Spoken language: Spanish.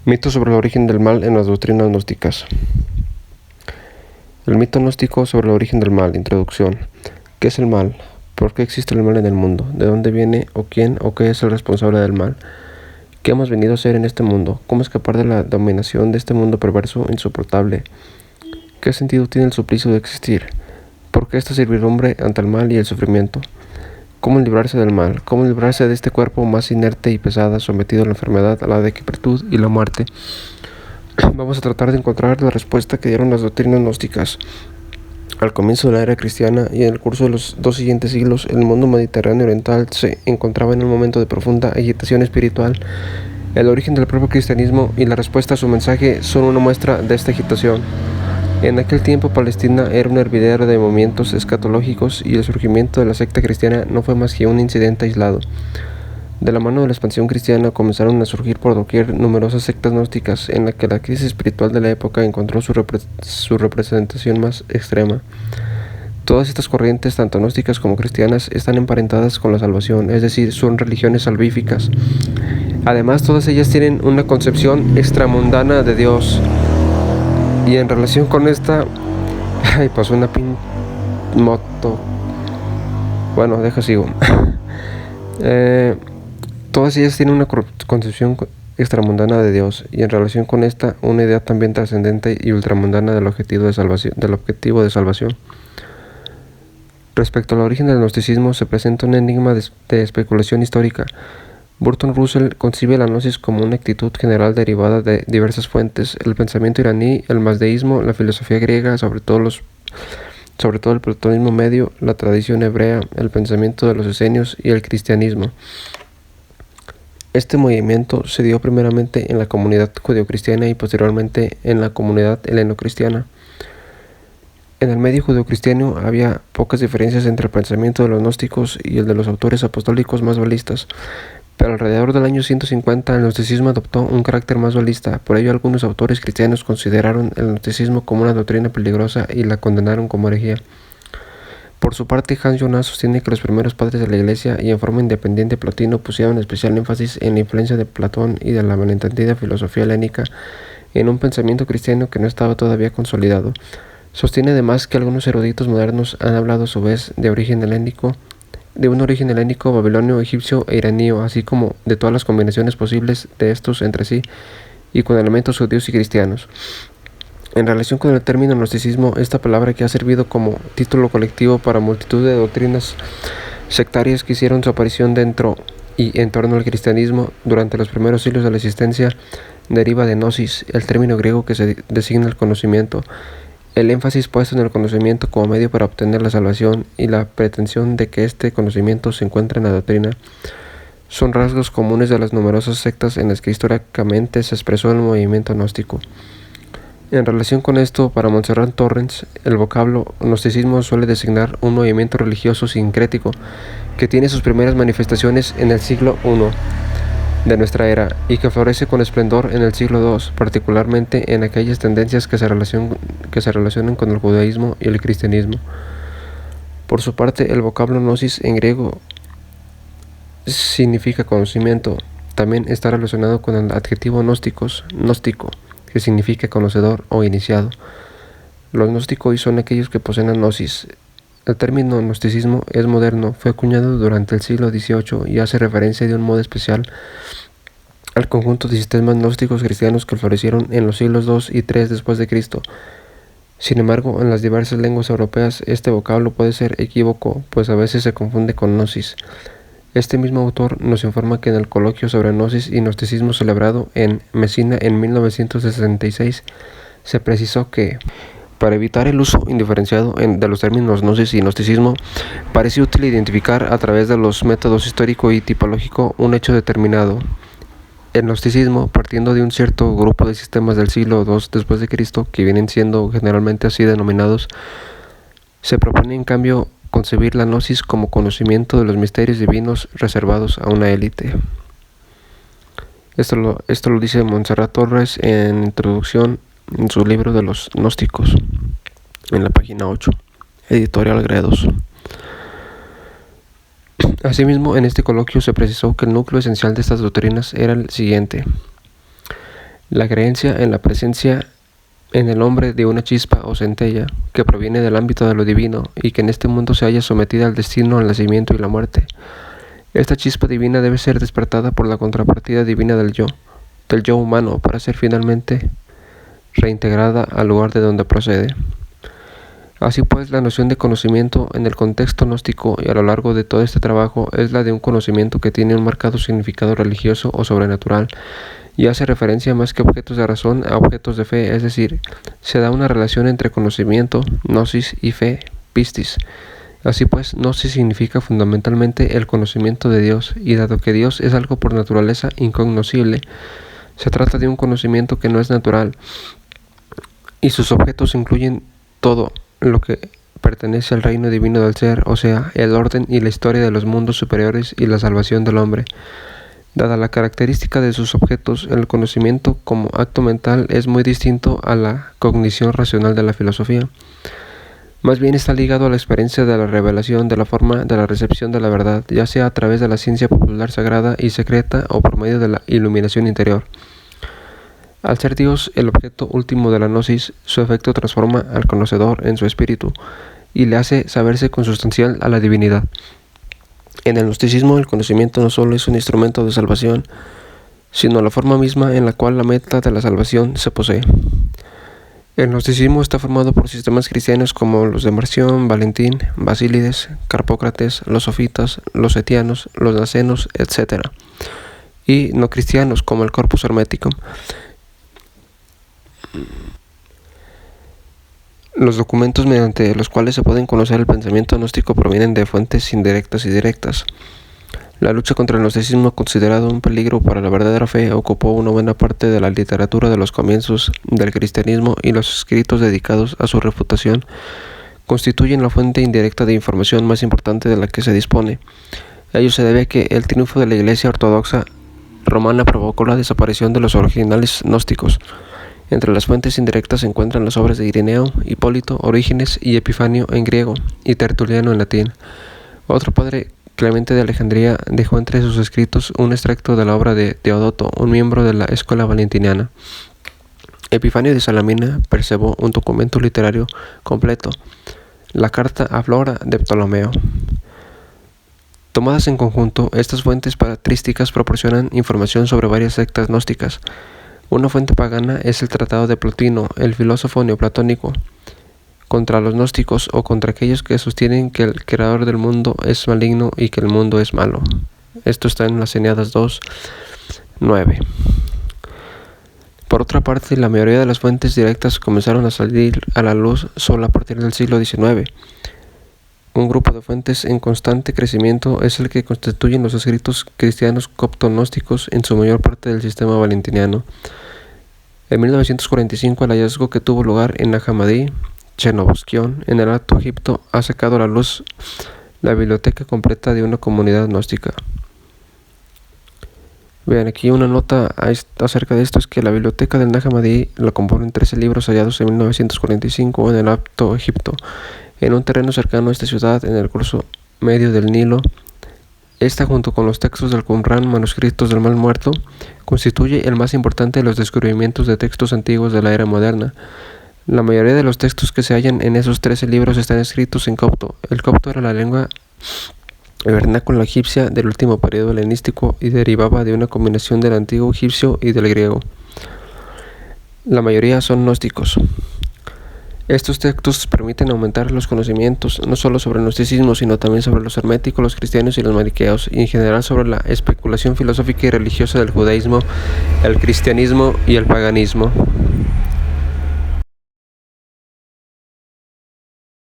Mito sobre el origen del mal en las doctrinas gnósticas. El mito gnóstico sobre el origen del mal. Introducción. ¿Qué es el mal? ¿Por qué existe el mal en el mundo? ¿De dónde viene o quién o qué es el responsable del mal? ¿Qué hemos venido a ser en este mundo? ¿Cómo escapar de la dominación de este mundo perverso e insoportable? ¿Qué sentido tiene el suplicio de existir? ¿Por qué esta servidumbre ante el mal y el sufrimiento? ¿Cómo librarse del mal? ¿Cómo librarse de este cuerpo más inerte y pesada, sometido a la enfermedad, a la decrepitud y la muerte? Vamos a tratar de encontrar la respuesta que dieron las doctrinas gnósticas. Al comienzo de la era cristiana y en el curso de los 2 siguientes siglos, el mundo mediterráneo oriental se encontraba en un momento de profunda agitación espiritual. El origen del propio cristianismo y la respuesta a su mensaje son una muestra de esta agitación. En aquel tiempo Palestina era un hervidero de movimientos escatológicos y el surgimiento de la secta cristiana no fue más que un incidente aislado. De la mano de la expansión cristiana comenzaron a surgir por doquier numerosas sectas gnósticas en la que la crisis espiritual de la época encontró su representación más extrema. Todas estas corrientes, tanto gnósticas como cristianas, están emparentadas con la salvación, es decir, son religiones salvíficas. Además, todas ellas tienen una concepción extramundana de Dios. Y en relación con esta... Ay, pasó una moto. Bueno, sigo. Todas ellas tienen una concepción extramundana de Dios. Y en relación con esta, una idea también trascendente y ultramundana del objetivo de salvación. Respecto al origen del gnosticismo, se presenta un enigma de especulación histórica. Burton Russell concibe la gnosis como una actitud general derivada de diversas fuentes: el pensamiento iraní, el mazdeísmo, la filosofía griega, sobre todo el platonismo medio, la tradición hebrea, el pensamiento de los esenios y el cristianismo. Este movimiento se dio primeramente en la comunidad judeocristiana y posteriormente en la comunidad heleno-cristiana. En el medio judeocristiano había pocas diferencias entre el pensamiento de los gnósticos y el de los autores apostólicos más dualistas. Pero alrededor del año 150 el gnosticismo adoptó un carácter más dualista. Por ello, algunos autores cristianos consideraron el gnosticismo como una doctrina peligrosa y la condenaron como herejía. Por su parte, Hans Jonas sostiene que los primeros padres de la Iglesia y en forma independiente Plotino pusieron especial énfasis en la influencia de Platón y de la malentendida filosofía helénica en un pensamiento cristiano que no estaba todavía consolidado. Sostiene además que algunos eruditos modernos han hablado a su vez de un origen helénico, babilonio, egipcio e iranío, así como de todas las combinaciones posibles de estos entre sí y con elementos judíos y cristianos. En relación con el término gnosticismo, esta palabra que ha servido como título colectivo para multitud de doctrinas sectarias que hicieron su aparición dentro y en torno al cristianismo durante los primeros siglos de la existencia, deriva de gnosis, el término griego que se designa el conocimiento. El énfasis puesto en el conocimiento como medio para obtener la salvación y la pretensión de que este conocimiento se encuentra en la doctrina son rasgos comunes de las numerosas sectas en las que históricamente se expresó el movimiento gnóstico. En relación con esto, para Montserrat Torrens, el vocablo gnosticismo suele designar un movimiento religioso sincrético que tiene sus primeras manifestaciones en el siglo I de nuestra era y que florece con esplendor en el siglo II, particularmente en aquellas tendencias que se relacionan con el judaísmo y el cristianismo. Por su parte, el vocablo gnosis en griego significa conocimiento. También está relacionado con el adjetivo gnóstico, que significa conocedor o iniciado. Los gnósticos son aquellos que poseen gnosis. El término gnosticismo es moderno, fue acuñado durante el siglo XVIII y hace referencia de un modo especial al conjunto de sistemas gnósticos cristianos que florecieron en los siglos II y III después de Cristo. Sin embargo, en las diversas lenguas europeas este vocablo puede ser equívoco, pues a veces se confunde con gnosis. Este mismo autor nos informa que en el coloquio sobre gnosis y gnosticismo celebrado en Mesina en 1966 se precisó que, para evitar el uso indiferenciado de los términos gnosis y gnosticismo, parece útil identificar a través de los métodos histórico y tipológico un hecho determinado. El gnosticismo, partiendo de un cierto grupo de sistemas del siglo II después de Cristo, que vienen siendo generalmente así denominados, se propone en cambio concebir la gnosis como conocimiento de los misterios divinos reservados a una élite. Esto lo dice Montserrat Torrens en introducción en su libro de los gnósticos, en la página 8, editorial Gredos. Asimismo, en este coloquio se precisó que el núcleo esencial de estas doctrinas era el siguiente: La creencia en la presencia en el hombre de una chispa o centella que proviene del ámbito de lo divino y que en este mundo se halla sometida al destino, al nacimiento y la muerte. Esta chispa divina debe ser despertada por la contrapartida divina del yo humano, para ser finalmente reintegrada al lugar de donde procede. Así pues, la noción de conocimiento en el contexto gnóstico y a lo largo de todo este trabajo es la de un conocimiento que tiene un marcado significado religioso o sobrenatural y hace referencia más que objetos de razón a objetos de fe, es decir, se da una relación entre conocimiento, gnosis, y fe, pistis. Así pues, gnosis significa fundamentalmente el conocimiento de Dios, y dado que Dios es algo por naturaleza incognoscible, se trata de un conocimiento que no es natural, y sus objetos incluyen todo lo que pertenece al reino divino del ser, o sea, el orden y la historia de los mundos superiores y la salvación del hombre. Dada la característica de sus objetos, el conocimiento como acto mental es muy distinto a la cognición racional de la filosofía. Más bien está ligado a la experiencia de la revelación de la forma de la recepción de la verdad, ya sea a través de la ciencia popular sagrada y secreta o por medio de la iluminación interior. Al ser Dios el objeto último de la gnosis, su efecto transforma al conocedor en su espíritu y le hace saberse consustancial a la divinidad. En el gnosticismo, el conocimiento no solo es un instrumento de salvación, sino la forma misma en la cual la meta de la salvación se posee. El gnosticismo está formado por sistemas cristianos como los de Marción, Valentín, Basílides, Carpócrates, los sofitas, los etianos, los nacenos, etc., y no cristianos como el Corpus Hermeticum. Los documentos mediante los cuales se pueden conocer el pensamiento gnóstico provienen de fuentes indirectas y directas. La lucha contra el gnosticismo, considerado un peligro para la verdadera fe, ocupó una buena parte de la literatura de los comienzos del cristianismo, y los escritos dedicados a su refutación constituyen la fuente indirecta de información más importante de la que se dispone. A ello se debe a que el triunfo de la Iglesia ortodoxa romana provocó la desaparición de los originales gnósticos. Entre las fuentes indirectas se encuentran las obras de Ireneo, Hipólito, Orígenes y Epifanio en griego y Tertuliano en latín. Otro padre, Clemente de Alejandría, dejó entre sus escritos un extracto de la obra de Teodoto, un miembro de la escuela valentiniana. Epifanio de Salamina preservó un documento literario completo, la Carta a Flora de Ptolomeo. Tomadas en conjunto, estas fuentes patrísticas proporcionan información sobre varias sectas gnósticas. Una fuente pagana es el Tratado de Plotino, el filósofo neoplatónico, contra los gnósticos o contra aquellos que sostienen que el creador del mundo es maligno y que el mundo es malo. Esto está en las Eneadas 2:9. Por otra parte, la mayoría de las fuentes directas comenzaron a salir a la luz solo a partir del siglo XIX. Un grupo de fuentes en constante crecimiento es el que constituyen los escritos cristianos copto-gnósticos, en su mayor parte del sistema valentiniano. En 1945, el hallazgo que tuvo lugar en Najamadí, Chernobosquión, en el Alto Egipto, ha sacado a la luz la biblioteca completa de una comunidad gnóstica. Vean, aquí una nota acerca de esto es que la biblioteca del Najamadí la componen 13 libros hallados en 1945 en el Alto Egipto, en un terreno cercano a esta ciudad, en el curso medio del Nilo. Esta, junto con los textos del Qumrán, manuscritos del Mar Muerto, constituye el más importante de los descubrimientos de textos antiguos de la era moderna. La mayoría de los textos que se hallan en esos 13 libros están escritos en copto. El copto era la lengua vernácula egipcia del último periodo helenístico y derivaba de una combinación del antiguo egipcio y del griego. La mayoría son gnósticos. Estos textos permiten aumentar los conocimientos, no solo sobre el gnosticismo, sino también sobre los herméticos, los cristianos y los maniqueos, y en general sobre la especulación filosófica y religiosa del judaísmo, el cristianismo y el paganismo.